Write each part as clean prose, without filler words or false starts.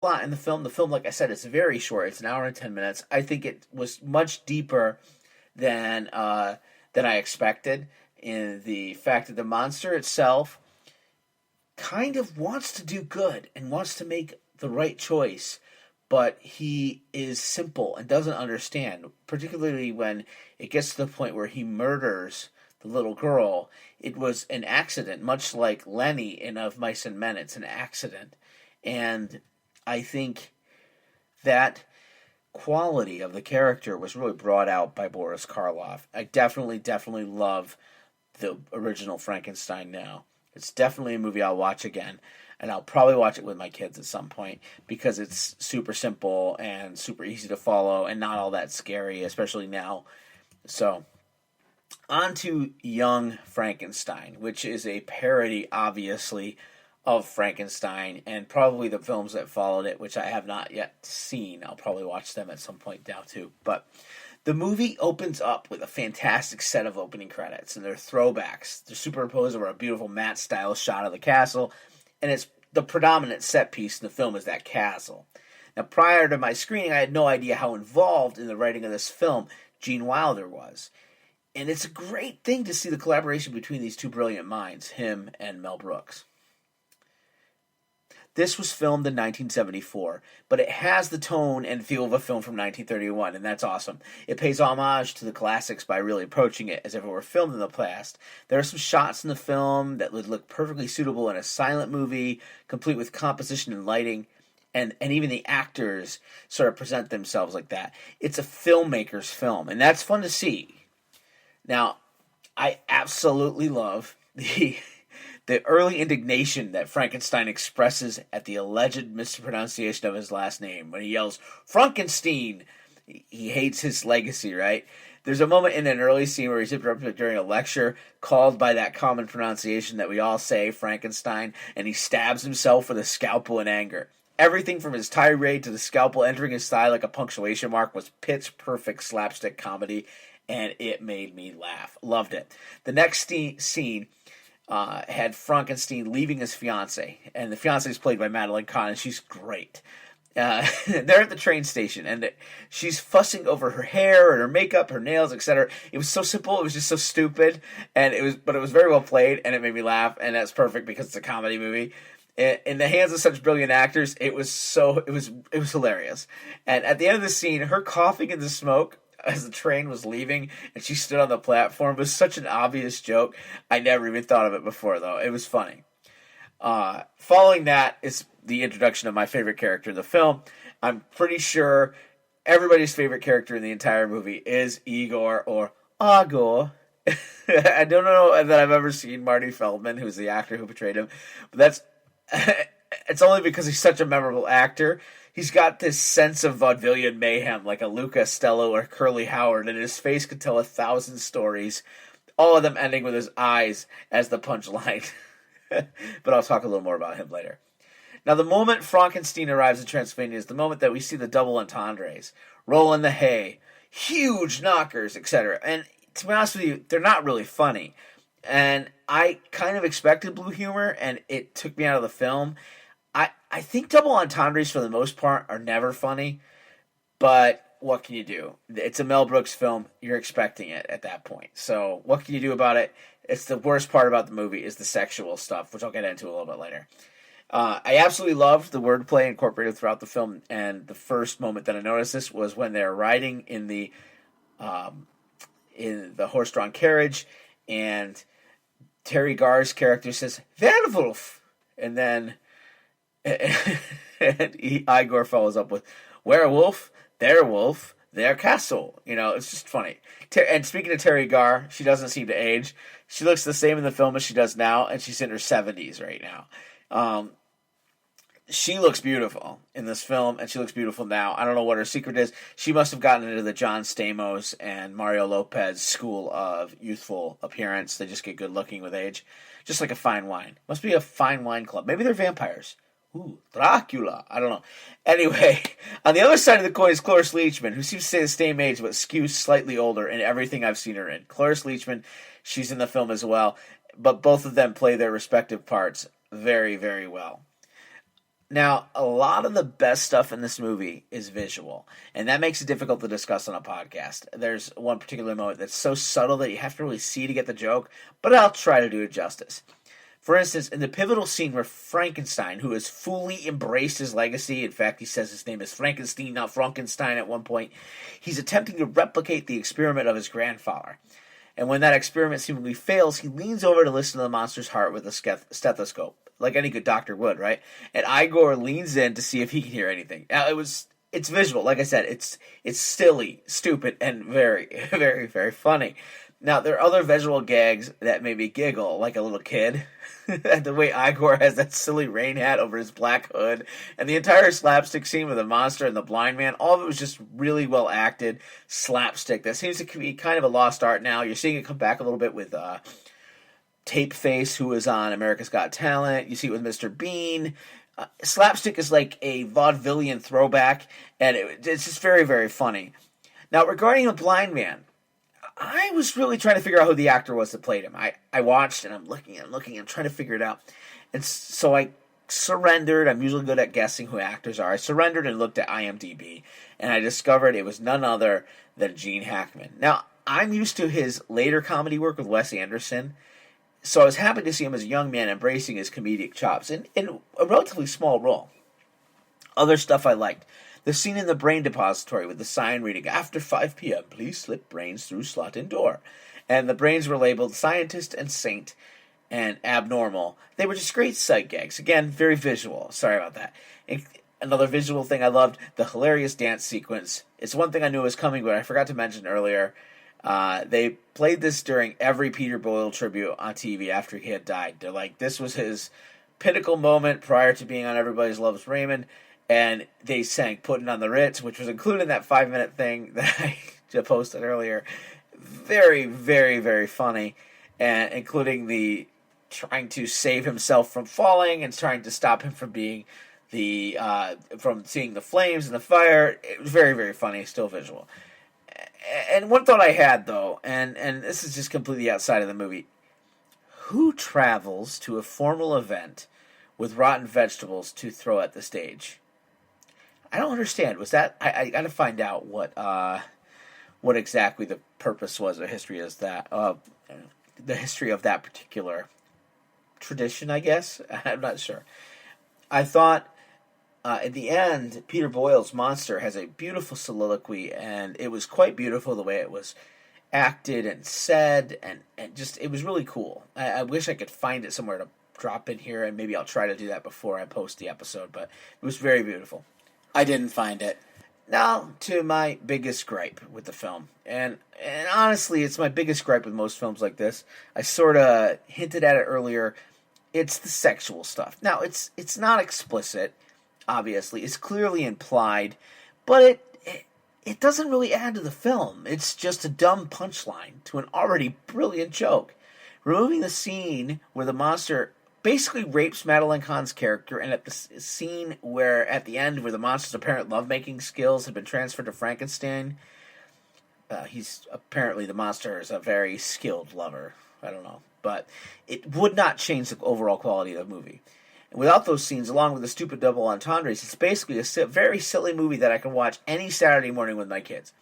a lot in the film. The film, like I said, is very short. It's an hour and 10 minutes. I think it was much deeper than I expected. In the fact that the monster itself kind of wants to do good and wants to make the right choice, but he is simple and doesn't understand, particularly when it gets to the point where he murders the little girl. It was an accident, much like Lenny in Of Mice and Men. It's an accident. And I think that quality of the character was really brought out by Boris Karloff. I definitely love the original Frankenstein now. It's definitely a movie I'll watch again, and I'll probably watch it with my kids at some point because it's super simple and super easy to follow and not all that scary, especially now. So, on to Young Frankenstein, which is a parody, obviously, of Frankenstein and probably the films that followed it, which I have not yet seen. I'll probably watch them at some point now, too. But the movie opens up with a fantastic set of opening credits, and they're throwbacks. They're superimposed over a beautiful matte-style shot of the castle, and it's the predominant set piece in the film is that castle. Now, prior to my screening, I had no idea how involved in the writing of this film Gene Wilder was. And it's a great thing to see the collaboration between these two brilliant minds, him and Mel Brooks. This was filmed in 1974, but it has the tone and feel of a film from 1931, and that's awesome. It pays homage to the classics by really approaching it as if it were filmed in the past. There are some shots in the film that would look perfectly suitable in a silent movie, complete with composition and lighting, and even the actors sort of present themselves like that. It's a filmmaker's film, and that's fun to see. Now, I absolutely love the early indignation that Frankenstein expresses at the alleged mispronunciation of his last name when he yells, Frankenstein! He hates his legacy, right? There's a moment in an early scene where he's interrupted during a lecture called by that common pronunciation that we all say, Frankenstein, and he stabs himself with a scalpel in anger. Everything from his tirade to the scalpel entering his thigh like a punctuation mark was pitch-perfect slapstick comedy, and it made me laugh. Loved it. The next scene had Frankenstein leaving his fiancée, and the fiancée is played by Madeline Kahn, and she's great. They're at the train station, and she's fussing over her hair and her makeup, her nails, etc. It was so simple, it was just so stupid, but it was very well played, and it made me laugh, and that's perfect because it's a comedy movie. In the hands of such brilliant actors, it was hilarious. And at the end of the scene, her coughing in the smoke as the train was leaving and she stood on the platform was such an obvious joke. I never even thought of it before, though. It was funny. Following that is the introduction of my favorite character in the film. I'm pretty sure everybody's favorite character in the entire movie is Igor or Agor. I don't know that I've ever seen Marty Feldman, who's the actor who portrayed him, but that's it's only because he's such a memorable actor. He's got this sense of vaudevillian mayhem, like a Luca Stello or Curly Howard, and his face could tell 1,000 stories, all of them ending with his eyes as the punchline. But I'll talk a little more about him later. Now, the moment Frankenstein arrives in Transylvania is the moment that we see the double entendres. Roll in the hay, huge knockers, etc. And to be honest with you, they're not really funny. And I kind of expected blue humor, and it took me out of the film. I think double entendres, for the most part, are never funny. But what can you do? It's a Mel Brooks film. You're expecting it at that point. So what can you do about it? It's the worst part about the movie is the sexual stuff, which I'll get into a little bit later. I absolutely loved the wordplay incorporated throughout the film, and the first moment that I noticed this was when they're riding in the horse-drawn carriage, and Terry Garr's character says, Werewolf! And then Igor follows up with, Werewolf, their castle. You know, it's just funny. And speaking of Terry Garr, she doesn't seem to age. She looks the same in the film as she does now, and she's in her 70s right now. She looks beautiful in this film, and she looks beautiful now. I don't know what her secret is. She must have gotten into the John Stamos and Mario Lopez school of youthful appearance. They just get good looking with age. Just like a fine wine. Must be a fine wine club. Maybe they're vampires. Ooh, Dracula. I don't know. Anyway, on the other side of the coin is Cloris Leachman, who seems to stay the same age, but skews slightly older in everything I've seen her in. Cloris Leachman, she's in the film as well, but both of them play their respective parts very, very well. Now, a lot of the best stuff in this movie is visual, and that makes it difficult to discuss on a podcast. There's one particular moment that's so subtle that you have to really see to get the joke, but I'll try to do it justice. For instance, in the pivotal scene where Frankenstein, who has fully embraced his legacy, in fact, he says his name is Frankenstein, not Frankenstein at one point, he's attempting to replicate the experiment of his grandfather. And when that experiment seemingly fails, he leans over to listen to the monster's heart with a stethoscope, like any good doctor would, right? And Igor leans in to see if he can hear anything. Now, it's visual, like I said, it's silly, stupid, and very, very, very funny. Now, there are other visual gags that made me giggle, like a little kid. The way Igor has that silly rain hat over his black hood, and the entire slapstick scene with the monster and the blind man, all of it was just really well acted slapstick. That seems to be kind of a lost art now. You're seeing it come back a little bit with Tapeface, who was on America's Got Talent. You see it with Mr. Bean. Slapstick is like a vaudevillian throwback, and it's just very, very funny. Now, regarding the blind man, I was really trying to figure out who the actor was that played him. I watched, and I'm looking, I'm trying to figure it out. And so I surrendered. I'm usually good at guessing who actors are. I surrendered and looked at IMDb, and I discovered it was none other than Gene Hackman. Now, I'm used to his later comedy work with Wes Anderson, so I was happy to see him as a young man embracing his comedic chops in a relatively small role. Other stuff I liked. The scene in the brain depository with the sign reading, "After 5 p.m., please slip brains through slot in door." And the brains were labeled scientist and saint and abnormal. They were just great sight gags. Again, very visual. Sorry about that. And another visual thing I loved, the hilarious dance sequence. It's one thing I knew was coming, but I forgot to mention earlier. They played this during every Peter Boyle tribute on TV after he had died. They're like, this was his pinnacle moment prior to being on Everybody's Loves Raymond. And they sang "Puttin' on the Ritz," which was included in that 5-minute thing that I just posted earlier. Very, very, very funny. And including the trying to save himself from falling and trying to stop him from being from seeing the flames and the fire. It was very, very funny, still visual. And one thought I had, though, and this is just completely outside of the movie. Who travels to a formal event with rotten vegetables to throw at the stage? I don't understand. Was that I got to find out what exactly the purpose was or history is that the history of that particular tradition, I guess. I'm not sure. I thought at the end, Peter Boyle's monster has a beautiful soliloquy, and it was quite beautiful the way it was acted and said, and just, it was really cool. I wish I could find it somewhere to drop in here, and maybe I'll try to do that before I post the episode, but it was very beautiful. I didn't find it. Now to my biggest gripe with the film, and honestly, it's my biggest gripe with most films like this. I sort of hinted at it earlier. It's the sexual stuff. Now, it's not explicit, obviously. It's clearly implied, but it doesn't really add to the film. It's just a dumb punchline to an already brilliant joke. Removing the scene where the monster basically rapes Madeline Kahn's character, and at the scene where, at the end, where the monster's apparent lovemaking skills had been transferred to Frankenstein, the monster is a very skilled lover. I don't know. But it would not change the overall quality of the movie. And without those scenes, along with the stupid double entendres, it's basically a very silly movie that I can watch any Saturday morning with my kids.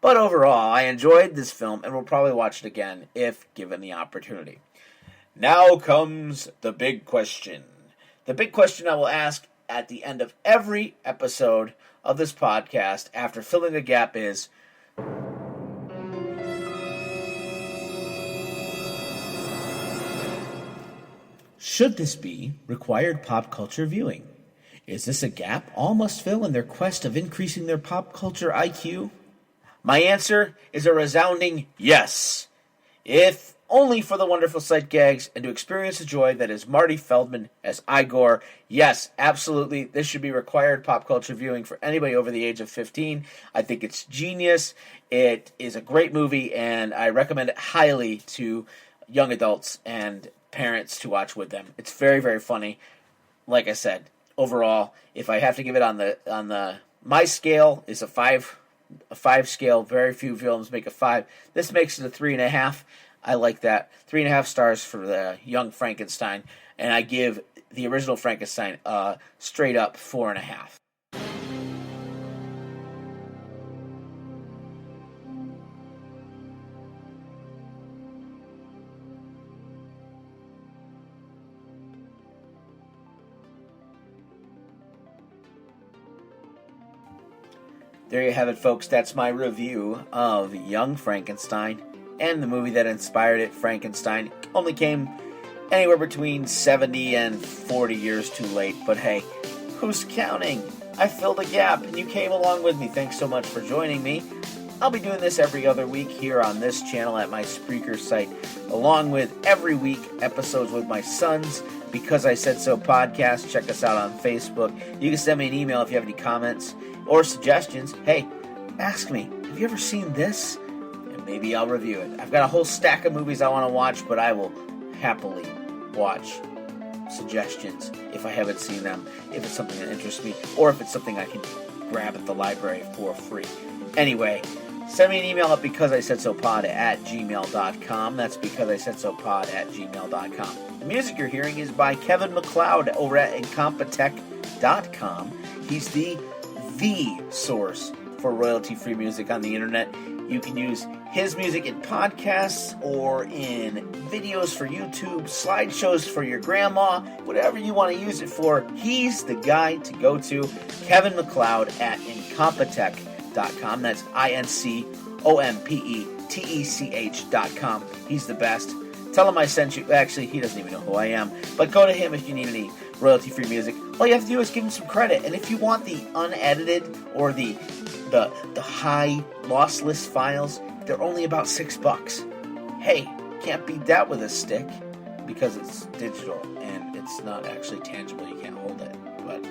But overall, I enjoyed this film and will probably watch it again if given the opportunity. Now comes the big question. The big question I will ask at the end of every episode of this podcast after filling the gap is, should this be required pop culture viewing? Is this a gap all must fill in their quest of increasing their pop culture IQ? My answer is a resounding yes. If only for the wonderful sight gags and to experience the joy that is Marty Feldman as Igor. Yes, absolutely, this should be required pop culture viewing for anybody over the age of 15. I think it's genius. It is a great movie, and I recommend it highly to young adults and parents to watch with them. It's very, very funny. Like I said, overall, if I have to give it on the my scale is a five scale. Very few films make a 5. This makes it a 3.5. I like that. 3.5 stars for the young Frankenstein, and I give the original Frankenstein, straight up 4.5. There you have it, folks. That's my review of Young Frankenstein and the movie that inspired it, Frankenstein. Only came anywhere between 70 and 40 years too late, but hey, who's counting? I filled a gap, and you came along with me. Thanks so much for joining me. I'll be doing this every other week here on this channel at my Spreaker site, along with every week episodes with my sons, Because I Said So podcast. Check us out on Facebook. You can send me an email if you have any comments or suggestions. Hey, ask me, have you ever seen this? And maybe I'll review it. I've got a whole stack of movies I want to watch, but I will happily watch suggestions if I haven't seen them, if it's something that interests me, or if it's something I can grab at the library for free. Anyway, send me an email at becauseisaidsopod@gmail.com. That's becauseisaidsopod@gmail.com. The music you're hearing is by Kevin MacLeod over at incompetech.com. He's the source for royalty-free music on the internet. You can use his music in podcasts or in videos for YouTube, slideshows for your grandma, whatever you want to use it for. He's the guy to go to. Kevin MacLeod at incompetech.com. That's INCOMPETECH.com. He's the best. Tell him I sent you. Actually, he doesn't even know who I am. But go to him if you need any royalty-free music. All you have to do is give him some credit. And if you want the unedited or the high lossless files, they're only about $6. Hey, can't beat that with a stick because it's digital and it's not actually tangible. You can't hold it. But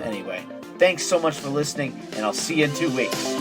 anyway, thanks so much for listening, and I'll see you in 2 weeks.